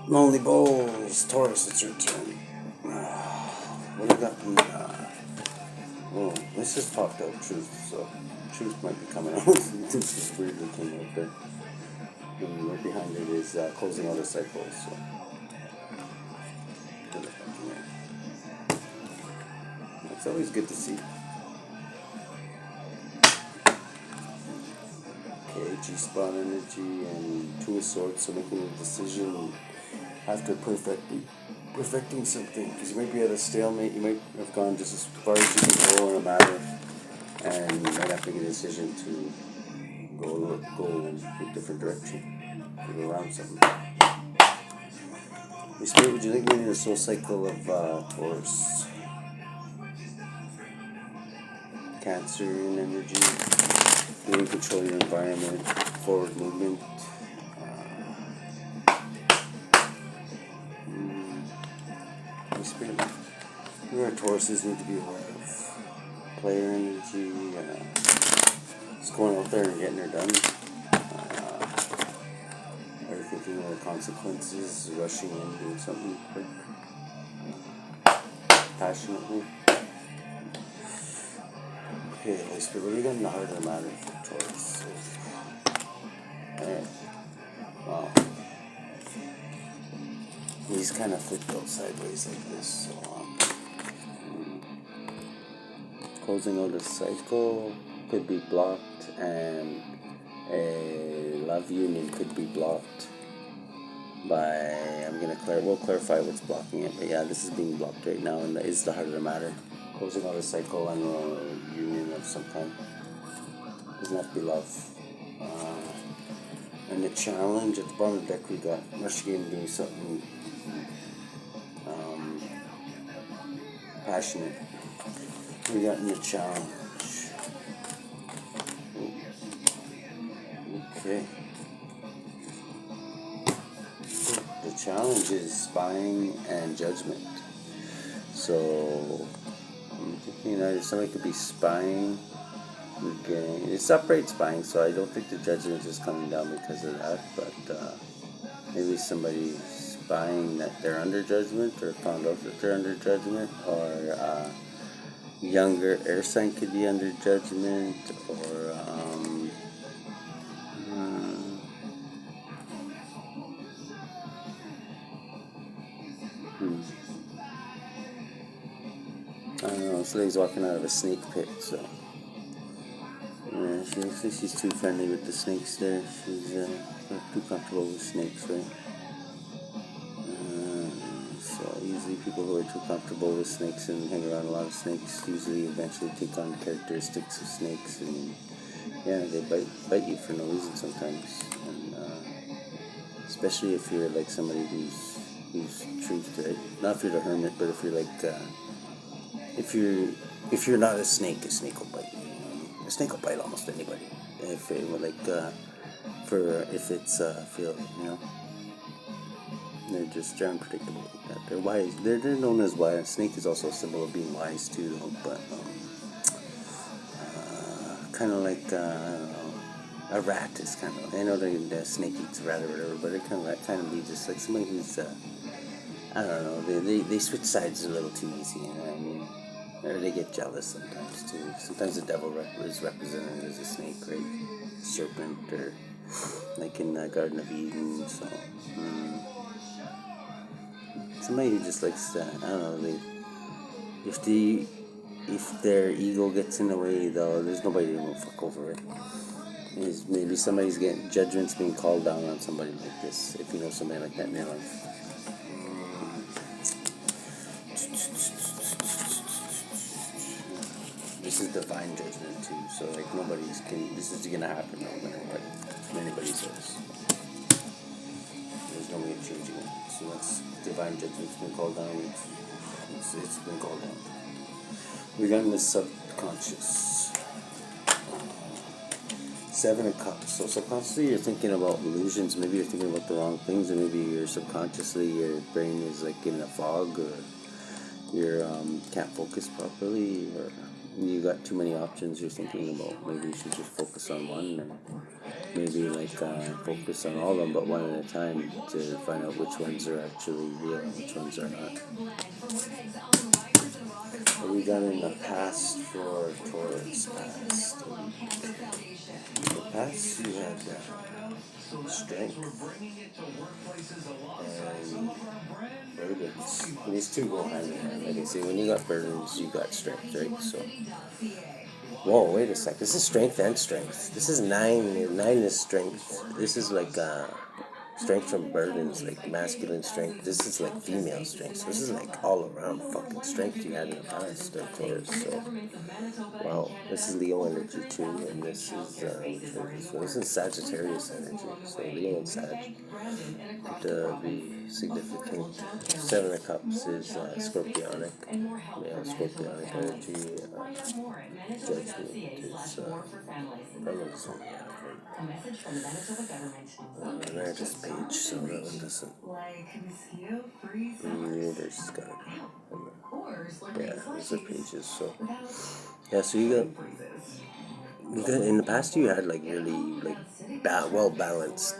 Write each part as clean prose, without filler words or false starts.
Lonely Bowls, Taurus, it's your turn. What do I got in, oh, this just popped out, Truth, so Truth might be coming out. This is weirdly came out there. And right behind it is closing out a cycle, so. It's always good to see. Okay, G-spot energy and Two of Swords, so making a decision after perfecting something, because you might be at a stalemate, you might have gone just as far as you can go in a matter, and you might have to make a decision to go in a different direction, to go around something. Your Spirit, would you think we need a soul cycle of Taurus? Cancer in energy, you can control your environment, forward movement. Spirit, where Tauruses need to be aware of player energy, just going out there and getting her done. Are you thinking of the consequences, rushing in, doing something quick, passionately? Okay, Holy Spirit, what do we got in the heart of the matter for Taurus? Alright. Wow. He's kind of flipped out sideways like this, so closing out a cycle could be blocked, and a love union could be blocked by, we'll clarify what's blocking it, but yeah, this is being blocked right now, and that is the heart of the matter. Closing out a cycle and a union of some kind. Doesn't have to be love. And the challenge at the bottom of the deck, we got rushing in, doing something passionate. We got in the challenge. Okay. The challenge is spying and judgment. So, somebody could be spying. Okay. It's upright spying, so I don't think the judgment is coming down because of that, but maybe somebody spying that they're under judgment, or found out that they're under judgment, or younger air sign could be under judgment, or I don't know, somebody's walking out of a snake pit, so yeah, she looks like she's too friendly with the snakes there. She's not too comfortable with snakes, right? So usually people who are too comfortable with snakes and hang around a lot of snakes usually eventually take on characteristics of snakes, and yeah, they bite you for no reason sometimes, and especially if you're like somebody who's truth to it. Not if you're the hermit, but if you're like if you're not a snake will bite you. A snake will bite almost anybody. If it were like if it's feel, they're just unpredictable like that. They're wise. They're known as wise. Snake is also a symbol of being wise too, though. But kind of like a rat is kind of. I know the snake eats a rat or whatever, but it kind of be just like somebody who's I don't know. They switch sides a little too easy. You know what I mean? Or they get jealous sometimes too. Sometimes the devil is represented as a snake, right? Serpent, or like in the Garden of Eden. So somebody who just likes I don't know. If their ego gets in the way, though, there's nobody who will fuck over it. Maybe somebody's getting judgments being called down on somebody like this. If you know somebody like that in your life. This is divine judgment too, so like this is gonna happen no matter what anybody says. There's no way of changing it. So that's divine judgment's been called down. It's been called down. We got in the subconscious. Seven of Cups. So subconsciously you're thinking about illusions. Maybe you're thinking about the wrong things, or maybe you're subconsciously your brain is like in a fog, or you can't focus properly, or you got too many options you're thinking about. Maybe you should just focus on one, and maybe focus on all of them, but one at a time to find out which ones are actually real and which ones are not. What we got in the past for Taurus past? In the past you had strength and burdens. These two go hand in hand. Like I say, when you got burdens, you got strength, right? So, whoa, wait a sec. This is strength and strength. This is 9. 9 is strength. This is strength from burdens, like masculine strength. This is like female strength. So this is like all around fucking strength you had in the past, of course. So, wow, this is Leo energy too, and this is which one is this one? This is Sagittarius energy. So Leo and Sag could be significant. 7 of Cups is Scorpionic, male Scorpionic energy. Judgment is feminism. There's this page, so that one doesn't. There's gotta be. Yeah, there's the pages. So yeah, so you got in the past you had like really like well balanced,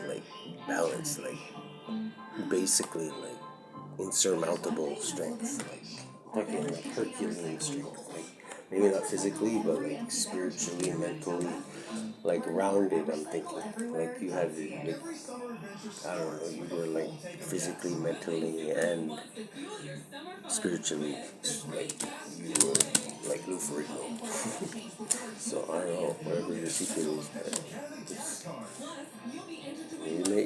basically like insurmountable strength, like Herculean strength, like maybe not physically, but like spiritually, mentally, like rounded. I'm thinking like you had like I don't know, you were like physically, mentally, and spiritually, like you were like Lou Ferrigno. So I don't know, whatever your secret is,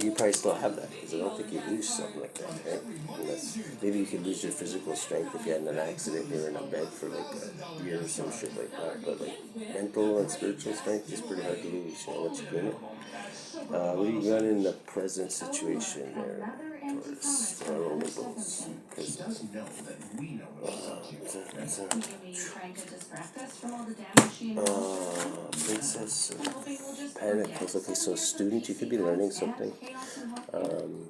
you probably still have that, because I don't think you lose something like that, right? Unless maybe you could lose your physical strength if you had an accident, you were in a bed for like a year or some shit like that. But like mental and spiritual strength is pretty hard to lose, once you get it. What do you got in the present situation there, Taurus? Rollerbles. Princess of Pentacles. Okay, so student, you could be learning something.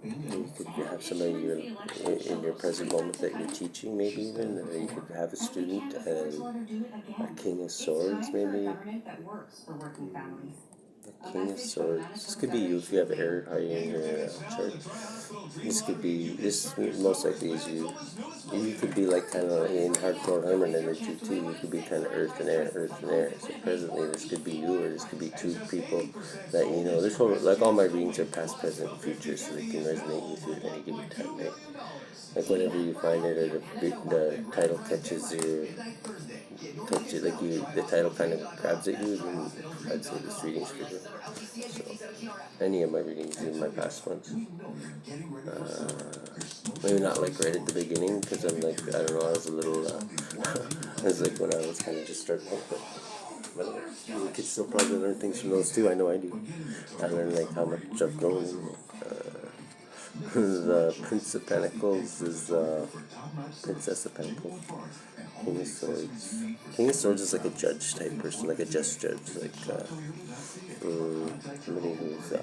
You could have somebody in your present moment that you're teaching, maybe even. Or you could have a student and a King of Swords, maybe. King of Swords. This could be you if you have air high in your chart. This most likely is you. You could be like kind of in hardcore Herman energy too. You could be kind of earth and air, earth and air. So presently this could be you, or this could be two people that you know. This whole, like all my readings are past, present, and future, so they can resonate with you at any given time, right? Like whenever you find it, or the title catches you, like the title kind of grabs at you, then I'd say this reading's for you. So any of my readings, even my past ones. Maybe not like right at the beginning, because I'm like, I don't know, I was a little, I was like when I was kind of just starting out, but you could still probably learn things from those too. I know I do. I learned like how much I've grown. The Prince of Pentacles is Princess of Pentacles. King of Swords. King of Swords is like a judge type person, like a just judge, like somebody who's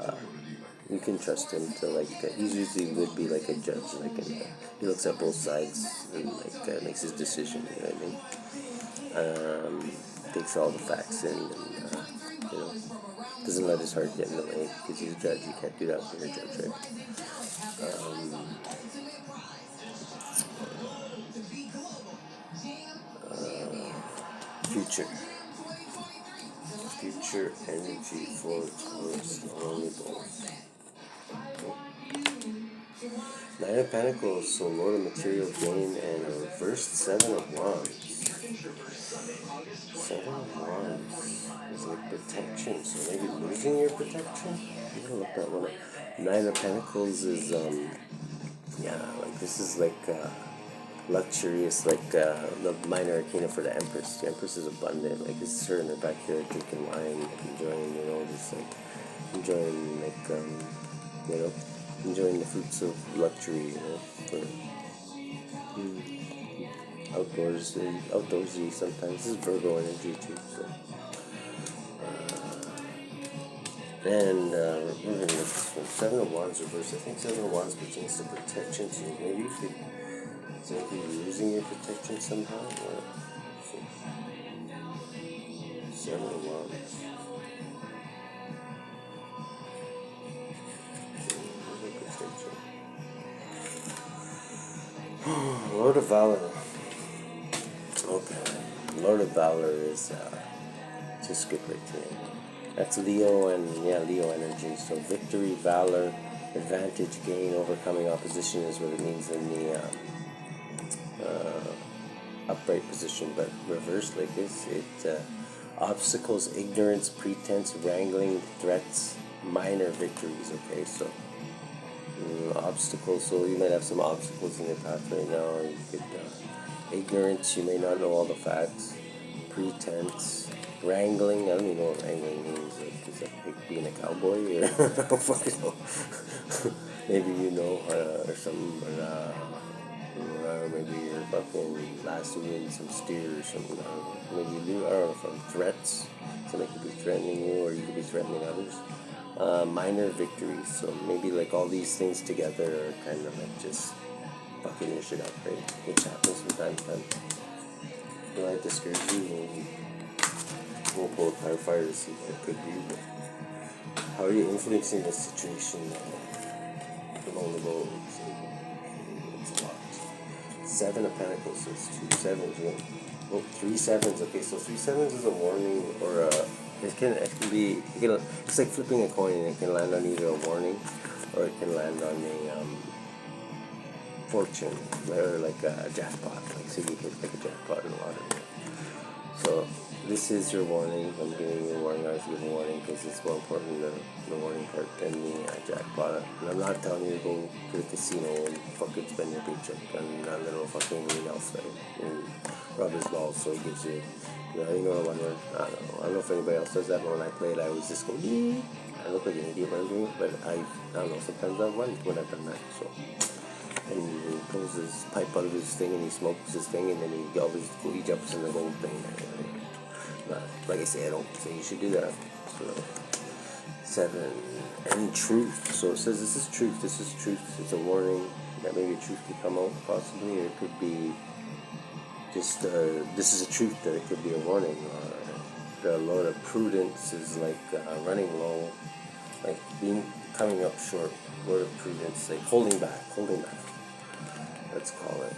you can trust him to like. He usually would be like a judge, like he looks at both sides and like makes his decision. You know what I mean? Takes all the facts in, and you know, doesn't let his heart get in the way, because he's a judge. You can't do that when you're a judge, right? Future energy for Taurus, vulnerable. 9 of Pentacles, so Lord of Material Gain, and a reversed 7 of Wands. 7 of Wands is like protection, so maybe losing your protection? I'm gonna look that one up. 9 of Pentacles is, like this is like, luxurious, like the minor arcana for the Empress. The Empress is abundant, like this is her in her backyard drinking wine, like enjoying, just like enjoying, like enjoying the fruits of luxury, for outdoorsy sometimes. This is Virgo energy too, so. And we're gonna look this one. 7 of Wands reversed. I think 7 of Wands pertains to protection, so maybe you could, losing your protection somehow, or Seven of Wands. Lord of Valor. Okay. Lord of Valor is just good right there. That's Leo and Leo energy. So victory, valor, advantage, gain, overcoming opposition is what it means in the upright position, but reversed like this, obstacles, ignorance, pretense, wrangling, threats, minor victories. Okay, so obstacles. So you might have some obstacles in your path right now. You could ignorance. You may not know all the facts. Pretense, wrangling. I don't even know what wrangling means. Like, is that like being a cowboy or I don't fucking know. Maybe you know or something, but maybe you're fucking lassoing some steer or something. I don't know. Maybe you do. I don't know. From threats, somebody could be threatening you, or you could be threatening others. Minor victories. So maybe like all these things together are kind of like just fucking your shit up, right? Which happens from time to time. You might discourage you. We'll pull a clarifier to see what it could be. But how are you influencing the situation along the road? It's a lot. 7 of Pentacles, so it's 2 sevens. Oh, 3 sevens. Okay, so 3 sevens is a warning, or it can be. It's like flipping a coin, and it can land on either a warning, or it can land on a fortune, or like a jackpot. Like, so you hit like a jackpot in the lottery. So this is your warning. I'm giving you a warning. I was giving a warning because it's more important than the warning part than the jackpot. And I'm not telling you to go to the casino and fucking spend your paycheck on a little fucking green else, right? And rub his balls so he gives you, I don't know. I don't know if anybody else does that, but when I play it, I always just go, I look like an idiot when I'm doing it, but I don't know, sometimes I've won when I've done that, so. And he pulls his pipe out of his thing and he smokes his thing, and then he jumps in the gold thing. Like I say, I don't say you should do that. So 7 and truth. So it says this is truth. This is truth. It's a warning that maybe truth could come out possibly, or it could be just this is a truth that it could be a warning. The Lord of Prudence is like running low, like coming up short. Lord of Prudence, like holding back. Let's call it.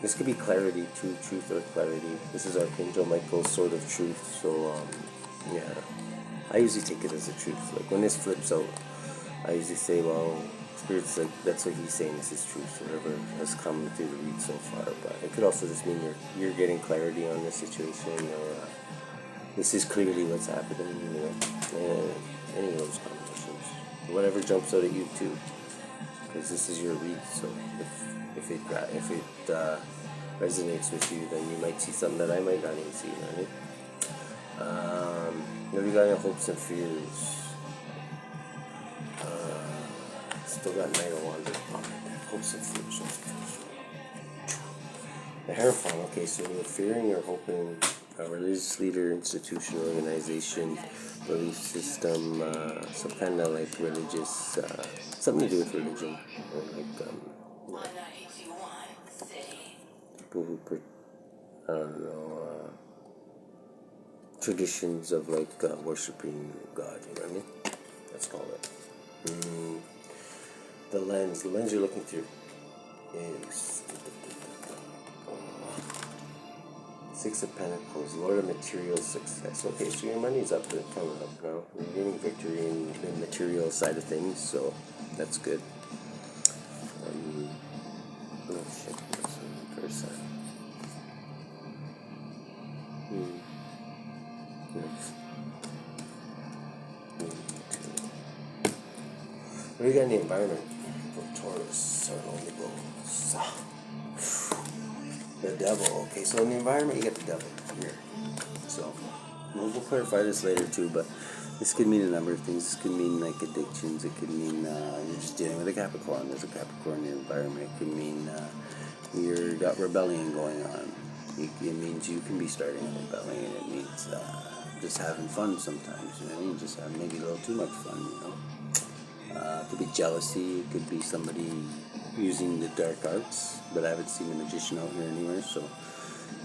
This could be clarity too, truth or clarity. This is Archangel Michael's sword of truth. So, I usually take it as a truth. Like when this flips out, I usually say, well, Spirit's like, that's what he's saying, this is truth, whatever has come through the read so far. But it could also just mean you're getting clarity on the situation, or this is clearly what's happening, and any of those combinations. Whatever jumps out at you too, because this is your read. So if it resonates with you, then you might see something that I might not even see. You know what I mean? What do you got any hopes and fears? Still got Knight of Wands. Hopes and fears. The Hierophant. Okay, so you're fearing or hoping a religious leader, institution, organization, belief system, some kind of like religious, something to do with religion, or like people who, I don't know, traditions of like worshiping God. You know what I mean? Let's call it. The lens you're looking through is 6 of Pentacles, Lord of Material Success. Okay, so your money's up and coming up now. You're getting victory in the material side of things, so that's good. Oh shit, that's the first side. What do you got in the environment for Taurus? Only goes. The devil. Okay, so in the environment you get the devil here. So we'll clarify this later too, but this could mean a number of things. This could mean like addictions. It could mean you're just dealing with a Capricorn. There's a Capricorn in the environment. It could mean you've got rebellion going on. It means you can be starting a rebellion. It means just having fun sometimes. You know what I mean? Just having maybe a little too much fun. You know. It could be jealousy. It could be somebody using the dark arts, but I haven't seen a magician out here anywhere, so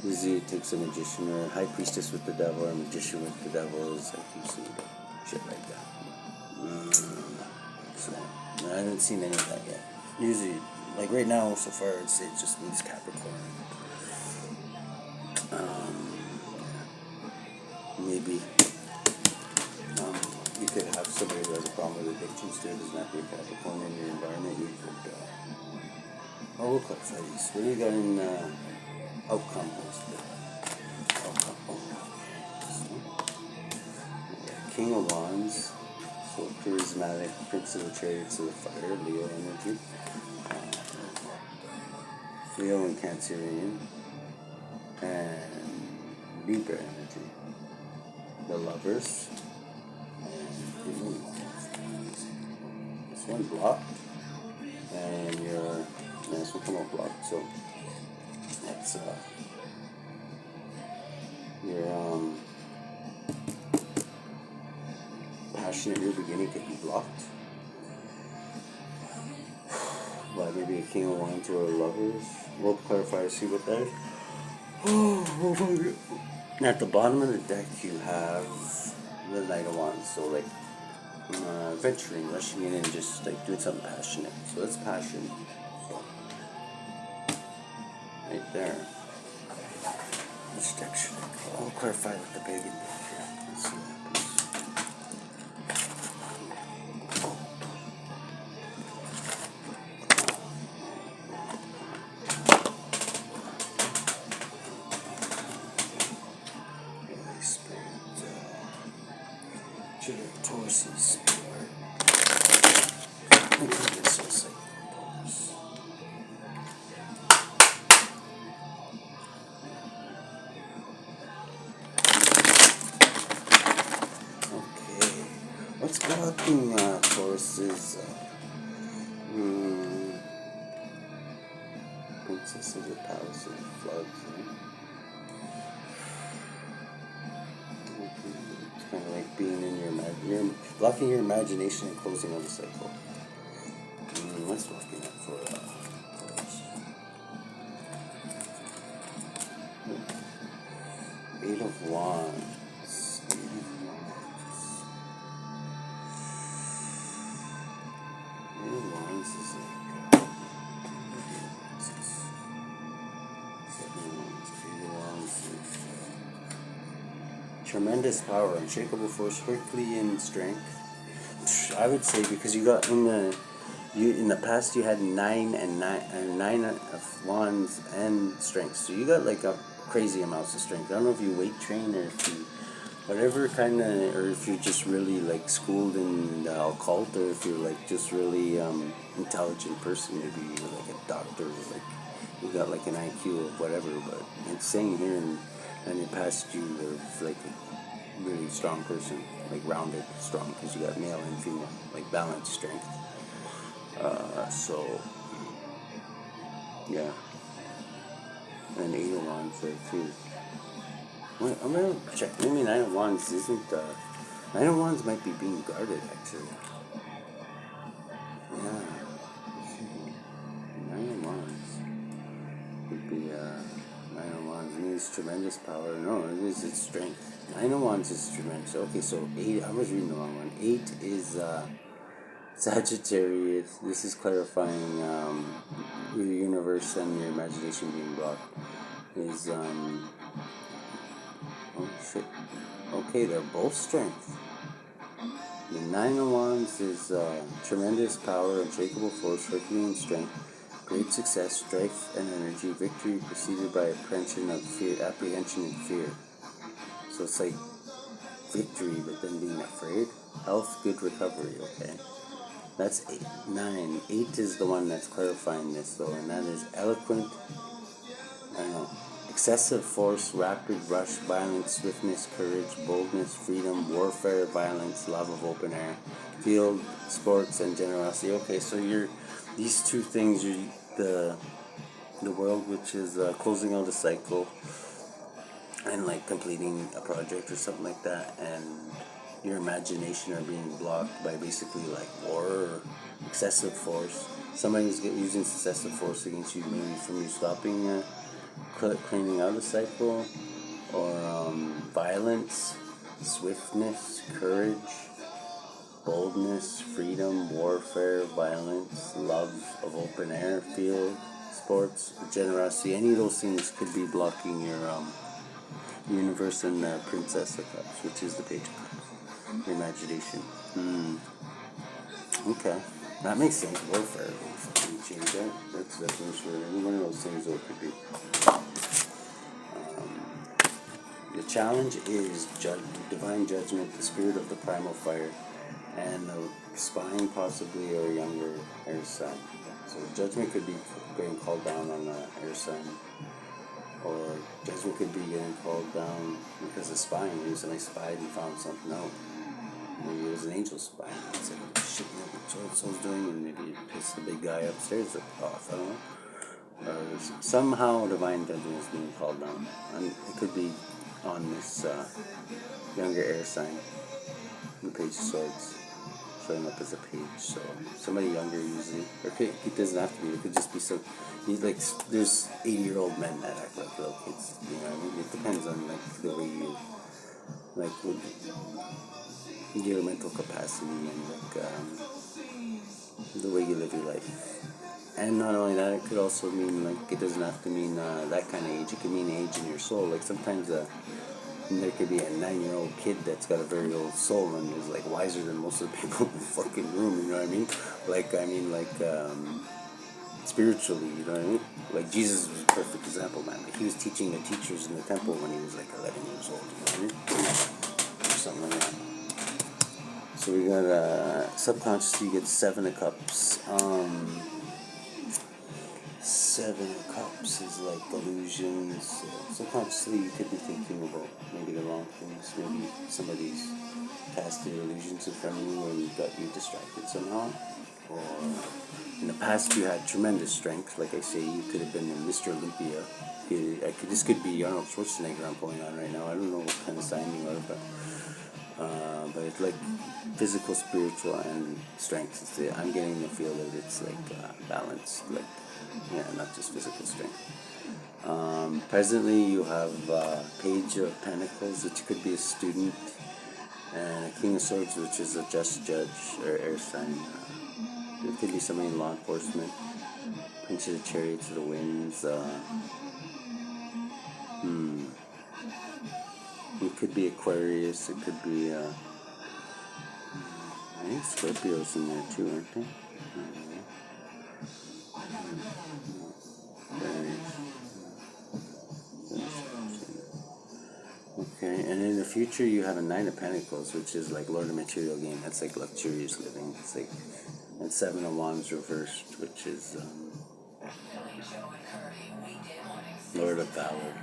Usually it takes a magician or a high priestess with the devil or a magician with the devil. Is like usually shit like that. So I haven't seen any of that yet. Usually, like right now, so far, it just means Capricorn. Maybe you could have somebody who has a problem with addictions too. It doesn't have to be a Capricorn in your environment. You could. We'll clarify these. What do you got in compels? King of Wands. So charismatic, Prince of the Chariots of the Fire, Leo energy. Leo and Cancerian. And Libra energy. The Lovers. And this one blocked. And this will come out blocked. So that's your passionate new beginning could be blocked by maybe a King of Wands or a Lovers. We'll clarify, see what that is. At the bottom of the deck, you have the Knight of Wands. So like venturing, rushing in, and just like doing something passionate. So that's passion. So, right there. This deck should. I'll clarify with the big in here. Let's see what happens. Taurus. What's blocking Taurus's Princess of the Palace of Floods? It's kind of like being in your blocking your imagination and closing on the cycle. What's blocking that for Taurus? Eight of Wands. Tremendous power, unshakable force, Herculean strength. I would say because you got in the past you had nine of wands and strength, so you got like a crazy amounts of strength. I don't know if you weight train or if you whatever kind of, or if you're just really like schooled in the occult, or if you're like just really intelligent person. Maybe you're like a doctor, like you got like an IQ of whatever. But it's saying here in the past you were like a really strong person, like rounded strong, because you got male and female, like balanced strength. So yeah, and 8 of Wands there too. Wait, I'm gonna check. Maybe 9 of Wands isn't. 9 of Wands might be being guarded actually. Yeah. 9 of Wands would be 9 of Wands. It means tremendous power. No, it is its strength. 9 of Wands is tremendous. Okay, so 8. I was reading the wrong one. 8 is Sagittarius. This is clarifying your universe and your imagination being blocked. Is oh shit. Okay, they're both strength. The 9 of Wands is tremendous power, unshakable force, Herculean strength, great success, strife and energy, victory preceded by apprehension and fear. So it's like victory, but then being afraid. Health, good recovery. Okay, that's 8. 9. 8 is the one that's clarifying this though, and that is eloquent. I don't know. Excessive force, rapid rush, violence, swiftness, courage, boldness, freedom, warfare, violence, love of open air, field, sports, and generosity. Okay, so these two things, the world, which is closing out a cycle and like completing a project or something like that, and your imagination are being blocked by basically like war or excessive force. Somebody's using excessive force against you, maybe from you stopping cleaning out a cycle, or violence, swiftness, courage, boldness, freedom, warfare, violence, love of open air, field, sports, generosity. Any of those things could be blocking your universe and the Princess of Cups, which is the Page of Cups. Your imagination. Okay. That makes sense. Warfare. Can you change that? That's definitely sure. Any one of those things though could be. The challenge is divine judgment, the spirit of the primal fire, and the spine possibly, or younger air sign. So judgment could be getting called down on the air sign, or judgment could be getting called down because of spying. Maybe somebody spied and found something out. Maybe it was an angel spying. He said, shit, you know what so-and-so's doing, and maybe it pissed the big guy upstairs off. I don't know. Or somehow divine judgment is being called down. And it could be on this younger air sign, the Page of Swords, showing up as a page. So somebody younger usually, or it doesn't have to be. It could just be some. Like there's 80-year-old men that act like little kids. You know, I mean, it depends on like the way you your mental capacity and like the way you live your life. And not only that, it could also mean, like, it doesn't have to mean that kind of age. It could mean age in your soul. Like, sometimes there could be a 9-year-old kid that's got a very old soul and is, like, wiser than most of the people in the fucking room, you know what I mean? Like, spiritually, you know what I mean? Like, Jesus was a perfect example, man. Like, he was teaching the teachers in the temple when he was, like, 11 years old, you know what I mean? Or something like that. So we got, subconsciously, you get 7 of Cups. 7 of Cups is like illusions. Subconsciously, you could be thinking about maybe the wrong things. Maybe somebody's casted illusions in front of you and got you distracted somehow. Or in the past, you had tremendous strength. Like I say, you could have been Mr. Olympia. This could be Arnold Schwarzenegger I'm pulling on right now. I don't know what kind of sign you are, but it's like physical, spiritual, and strength. I'm getting the feel that it's like balanced, like. Yeah, not just physical strength. Presently, you have Page of Pentacles, which could be a student, and a King of Swords, which is a just judge or air sign. It could be somebody in law enforcement. Prince of the Chariots of the Winds. It could be Aquarius. It could be. I think Scorpio's in there too, aren't they? Okay, and in the future you have a 9 of Pentacles, which is like Lord of Material Gain. That's like luxurious living. It's like, and 7 of Wands reversed, which is Lord of Valor.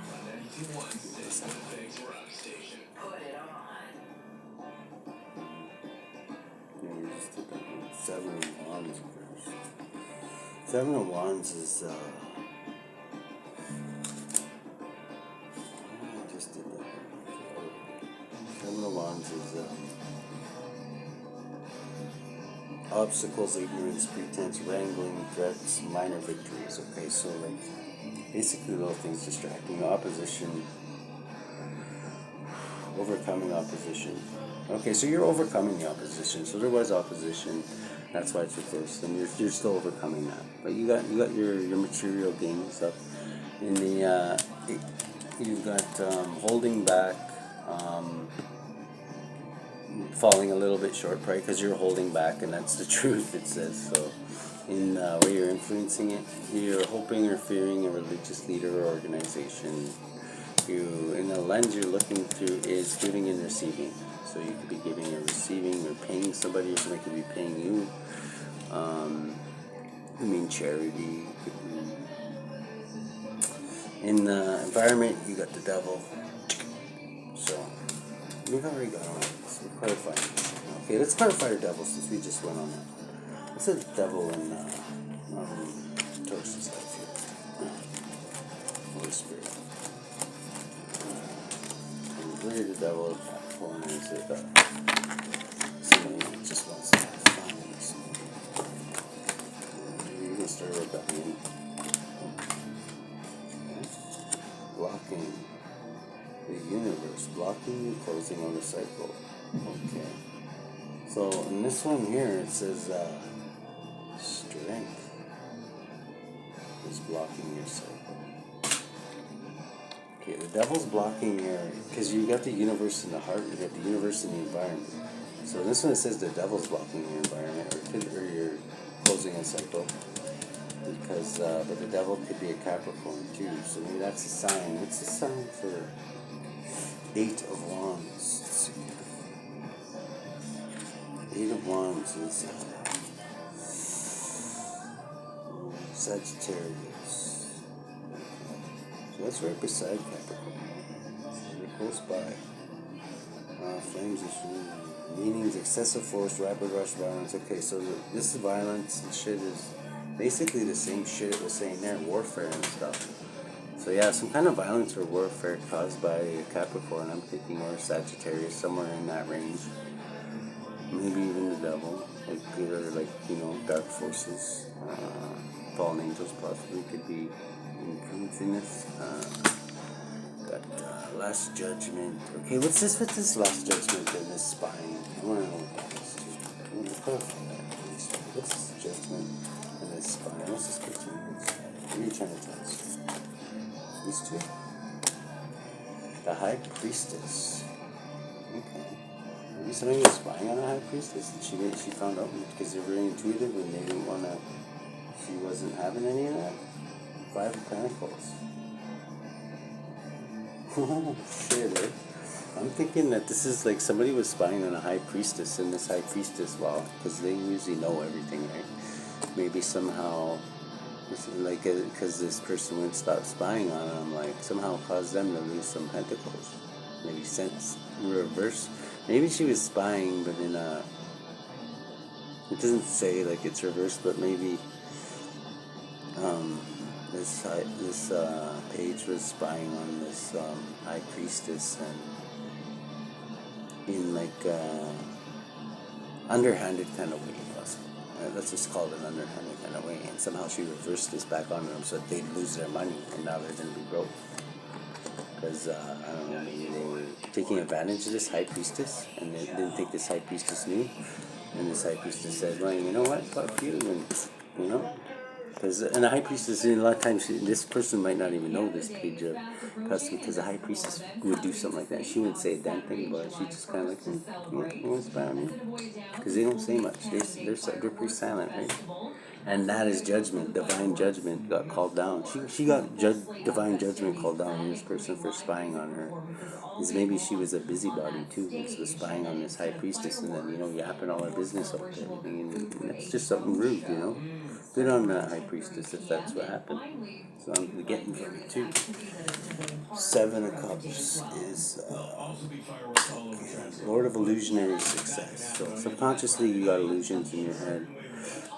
7 of Wands reversed. 7 of Wands is Wands is obstacles, ignorance, pretense, wrangling, threats, minor victories. Okay, so like basically little things distracting, opposition, overcoming opposition. Okay, so you're overcoming the opposition. So there was opposition. That's why it's reversed, and you're still overcoming that. But you got your material gains up in the you've got holding back. Falling a little bit short, right? Because you're holding back, and that's the truth, it says. So, in where you're influencing it, you're hoping or fearing a religious leader or organization. In the lens you're looking through is giving and receiving. So you could be giving or receiving, or paying somebody, or somebody could be paying you. Charity. In the environment, you got the devil. So. We've already got on this. We're clarifying this. Okay, let's clarify the devil since we just went on that. What's the devil in Taurus stuff here? Holy Spirit. Where did the devil fall in? Is it somebody just wants to find this? You're going to start right back in. blocking the universe, blocking the closing of the cycle. Okay. So in this one here, it says strength is blocking your cycle. Okay, the devil's blocking your, because you got the universe in the heart, you got the universe in the environment. So this one it says the devil's blocking your environment, or you're closing a cycle. Because, but the devil could be a Capricorn too, so maybe that's a sign. What's the sign for 8 of Wands? Let's see. 8 of Wands is Sagittarius. So that's right beside Capricorn. They're close by. Flames issue. Meanings, excessive force, rapid rush, violence. Okay, so this violence and shit is basically the same shit it was saying there, warfare and stuff. So yeah, some kind of violence or warfare caused by Capricorn, I'm thinking, or Sagittarius, somewhere in that range. Maybe even the devil, dark forces, fallen angels possibly could be influencing this. Last Judgment. Okay, what's this with this Last Judgment and this spying? I want to know what that is. What's this Judgment and this spying? What's this picture? What are you trying to tell us? These two? The High Priestess. Okay. Maybe somebody was spying on a High Priestess and she found out because they were very intuitive and they didn't want to, she wasn't having any of that. 5 of Pentacles. Oh, shit, eh? I'm thinking that this is like somebody was spying on a High Priestess, and this High Priestess, well, because they usually know everything, right? Maybe somehow, this is like, because this person wouldn't stop spying on them, like, somehow caused them to lose some pentacles. Maybe sense reverse. Maybe she was spying, but in a, it doesn't say like it's reversed, but maybe, this page was spying on this High Priestess and in like underhanded kind of way, possibly. Let's just call it an underhanded kind of way. And somehow she reversed this back on them so that they'd lose their money and now they're going to be broke. Because, I don't know, maybe they were taking advantage of this High Priestess and they didn't think this High Priestess knew. And this High Priestess said, well, you know what, fuck you, and, you know. And the High Priestess, a lot of times, this person might not even know this page of custody, because the High Priestess would do something like that. She wouldn't say a damn thing about it. She just kind of like, yeah, you want to spy on me? Because they don't say much. They're pretty silent, right? And that is judgment. Divine judgment got called down. She got divine judgment called down on this person for spying on her. Because maybe she was a busybody too, and was spying on this High Priestess, and then, yapping all her business over everything, and that's just something rude, Good on that High Priestess if that's what happened. So I'm getting from it too. 7 of Cups is Lord of Illusionary Success. So subconsciously you got illusions in your head.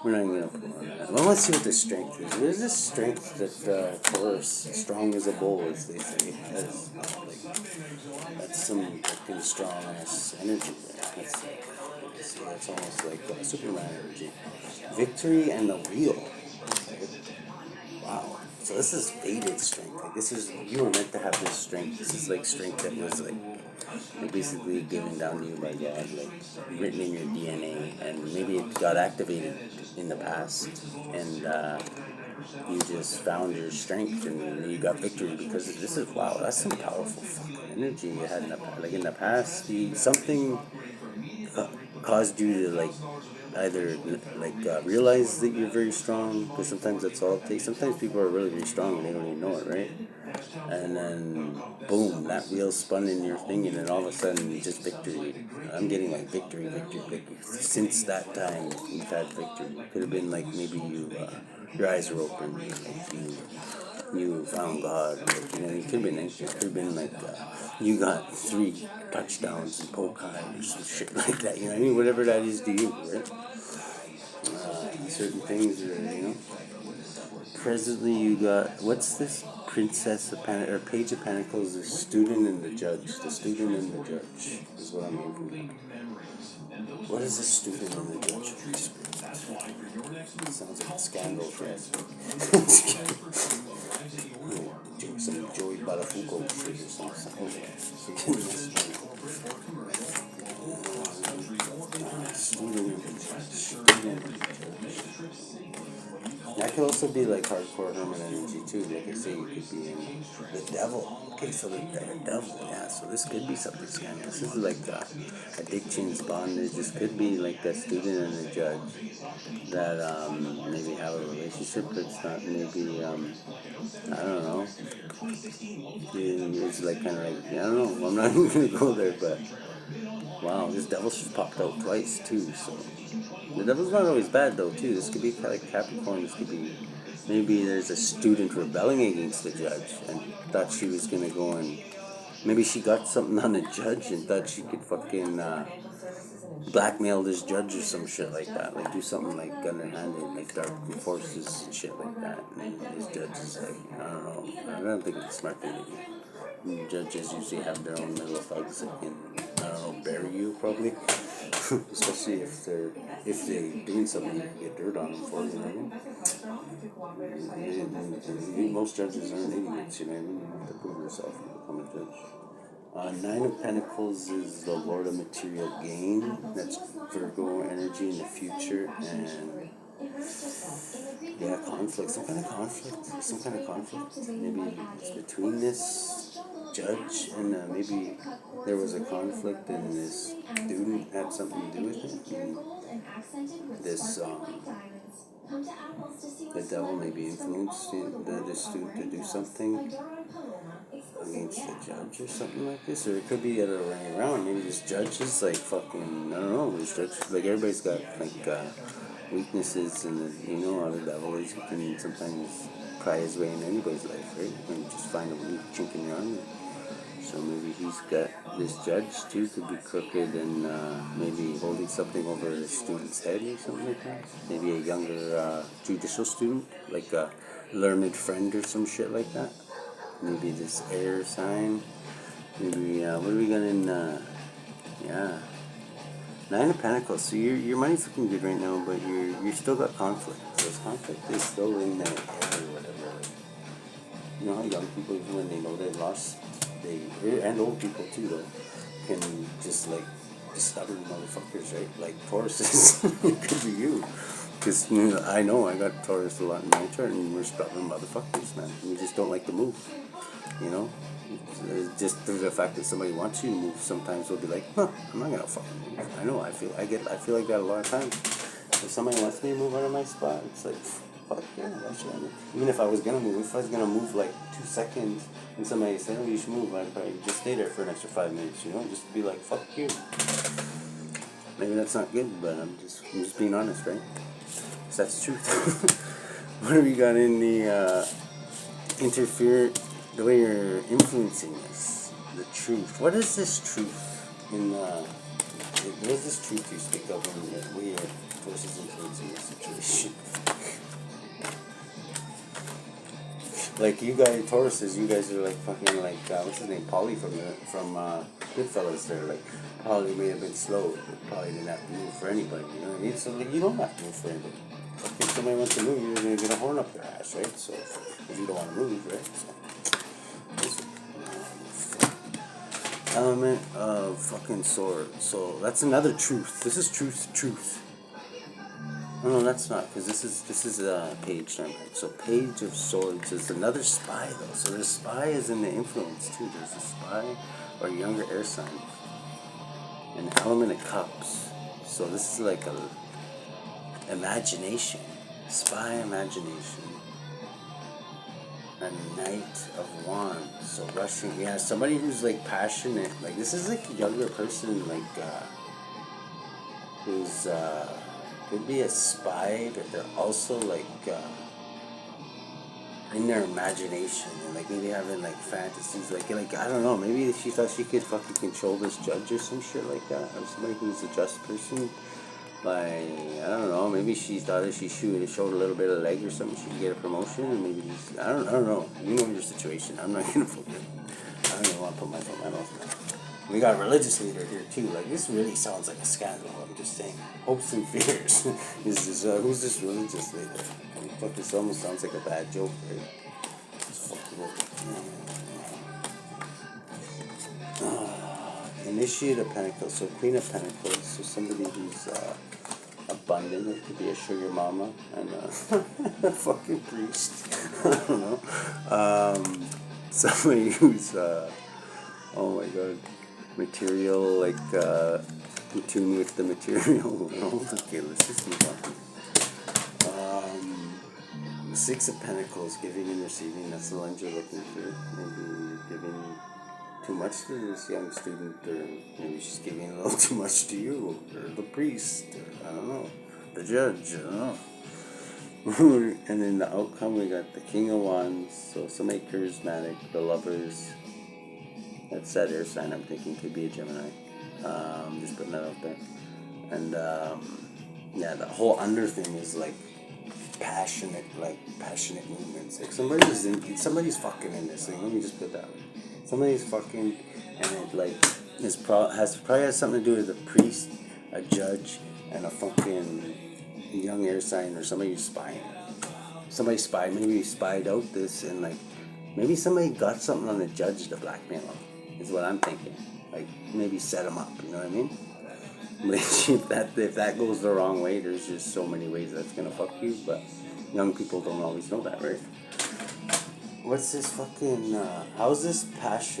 We're not even going to put on that. Well, let's see what the strength is. There's this strength that Taurus, strong as a bull, as they say, has. That's some fucking strong ass energy there. That's almost like Superman energy. Victory and the Wheel. Wow. So this is fated strength. Like this is, you were meant to have this strength. This is like strength that was like basically given down to you by God, like written in your DNA, and maybe it got activated in the past, and you just found your strength and you got victory because of this. Is wow, that's some powerful fucking energy you had in the past. Something caused you to either realize that you're very strong, because sometimes that's all it takes. Sometimes people are really, really strong and they don't even know it, right? And then boom, that wheel spun in your thing, and then all of a sudden just victory. I'm getting like victory. Since that time you've had victory. Could have been like maybe your eyes were open, like you found God, you could have been anything. It could have been like you got 3 touchdowns in Pokemon or some shit like that, you know what I mean? Whatever that is to you, right? Certain things are, Presently you got, what's this? Princess of or Page of Pentacles, the student and the judge. The student and the judge is what I'm looking for. What is the student and the judge? Sounds like a scandal for us. Some joy Barafuko shit or something. That could also be like hardcore hermit energy too. Like I say, you could be in the devil. Okay, so the devil, yeah. So this could be something scandalous. This is like addictions, bondage. This could be like a student and a judge that maybe have a relationship, but it's not maybe I don't know. It's like kind of like I don't know. I'm not even gonna go there, but wow, this devil just popped out twice too. So the devil's not always bad though too. This could be like Capricorn. This could be maybe there's a student rebelling against the judge and thought she was gonna go and maybe she got something on the judge and thought she could fucking blackmail this judge or some shit like that. Like do something like underhanded, like dark forces and shit like that. And this judge is like, I don't know. I don't think it's a smart thing to do. And judges usually have their own little thugs that can, I don't know, bury you probably. Especially if they're doing something you can get dirt on them for, you know what I mean? Most judges aren't idiots, you know what I mean? You have to prove yourself to become a judge. Nine of Pentacles is the Lord of Material Gain. That's Virgo energy in the future. And yeah, conflict. Some kind of conflict. Maybe it's between this judge and maybe there was a conflict and this student had something to do with it. And this, the devil maybe influenced the student to do something against the judge or something like this, or it could be the other way around. Maybe this judge is like fucking, I don't know, this judge, like everybody's got like weaknesses, and you know how the devil is, he can sometimes pry his way in anybody's life, right? And just find a weak chink in your armor. So maybe he's got this judge too, could be crooked and maybe holding something over a student's head or something like that. Maybe a younger judicial student, like a learned friend or some shit like that. Maybe this air sign. Maybe, what are we gonna, yeah. Nine of Pentacles. So your money's looking good right now, but you still got conflict. So this conflict is still in the air or whatever. You know how young people, even when they know they've lost, and old people too though, can just like be stubborn motherfuckers, right? Like Tauruses. It could be you. Because I know I got Taurus a lot in my chart, and we're stubborn motherfuckers, man. We just don't like to move, you know? Just through the fact that somebody wants you to move, sometimes we'll be like, huh, I'm not gonna fucking move. I know, I feel like that a lot of times. If somebody wants me to move out of my spot, it's like, fuck yeah, why should I move? Even if I was gonna move, if I was gonna move like 2 seconds, and somebody said, oh, you should move, I'd probably just stay there for an extra 5 minutes, you know? Just be like, fuck you. Maybe that's not good, but I'm just being honest, right? So that's the truth. What have we got in the the way you're influencing us? The truth. What is this truth in what is this truth you speak of when the way your force is influencing the situation? Like you guys, Tauruses, you guys are like fucking like what's his name, Polly from Goodfellas. They're like, Polly may have been slow, but Polly didn't have to move for anybody. You know what I mean? So like, you don't have to move for anybody. If somebody wants to move, you're gonna get a horn up their ass, right? So if you don't want to move, right? So, element of fucking sword. So that's another truth. This is truth. Oh, no, that's not, because this is a page number. So Page of Swords is another spy though. So the spy is in the influence too. There's a spy or younger air sign. An element of cups. So this is like a imagination. Spy imagination. A Knight of Wands. So Russian, yeah, somebody who's like passionate. Like this is like a younger person, like who's could be a spy, but they're also like in their imagination and like maybe having like fantasies, like I don't know, maybe she thought she could fucking control this judge or some shit like that, or somebody who's a just person. Like I don't know, maybe she thought if she showed a little bit of leg or something, she could get a promotion, and maybe I don't know. You know your situation. I'm not gonna I don't even want to put my foot in my mouth. We got a religious leader here too. Like this really sounds like a scandal. I'm just saying. Hopes and fears. Is this who's this religious leader? I mean, fuck, this almost sounds like a bad joke, right? It's fucking initiate of Pentacles, so Queen of Pentacles, so somebody who's abundant. It could be a sugar mama and a fucking priest. I don't know. Somebody who's oh my god, material, like in tune with the material world. Okay, let's just move on. Six of Pentacles, giving and receiving. That's the lens you're looking for. Maybe you're giving too much to this young student, or maybe she's giving a little too much to you, or the priest, or I don't know, the judge, I don't know. And in the outcome, we got the King of Wands, so somebody charismatic, the Lovers. That's that air sign I'm thinking could be a Gemini. Just putting that out there. And yeah, the whole under thing is like passionate movements. Like somebody's fucking in this thing. Let me just put that way. Somebody's fucking, and it like probably has something to do with a priest, a judge, and a fucking young air sign, or somebody who's spying. Somebody spied. Maybe he spied out this, and like maybe somebody got something on the judge to blackmail him. Is what I'm thinking. Like maybe set him up. You know what I mean? If that goes the wrong way, there's just so many ways that's gonna fuck you. But young people don't always know that, right? What's this fucking? How's this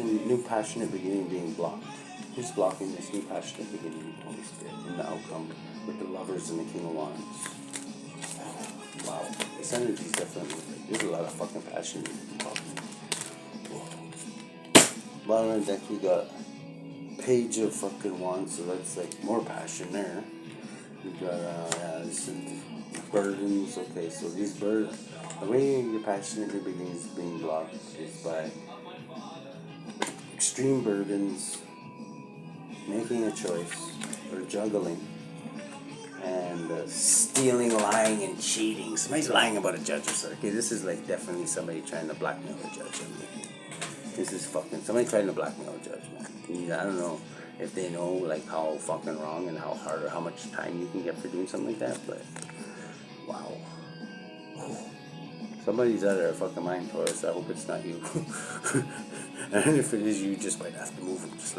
new passionate beginning being blocked? Who's blocking this new passionate beginning in the outcome with the Lovers and the King of Wands? Wow, this energy's definitely there's a lot of fucking passion talking. Bottom of the deck we got Page of fucking Wands, so that's like more passion there. We got this burdens. Okay, so these the way your passionate beginning is being blocked is by extreme burdens, making a choice, or juggling, and stealing, lying, and cheating. Somebody's lying about a judge or something. Okay, this is like definitely somebody trying to blackmail a judge. This is fucking somebody trying to blackmail a judge, man. I don't know if they know like how fucking wrong and how hard or how much time you can get for doing something like that, but wow. Somebody's out of their fucking mind, Taurus. I hope it's not you. And if it is you, just might have to move them. Just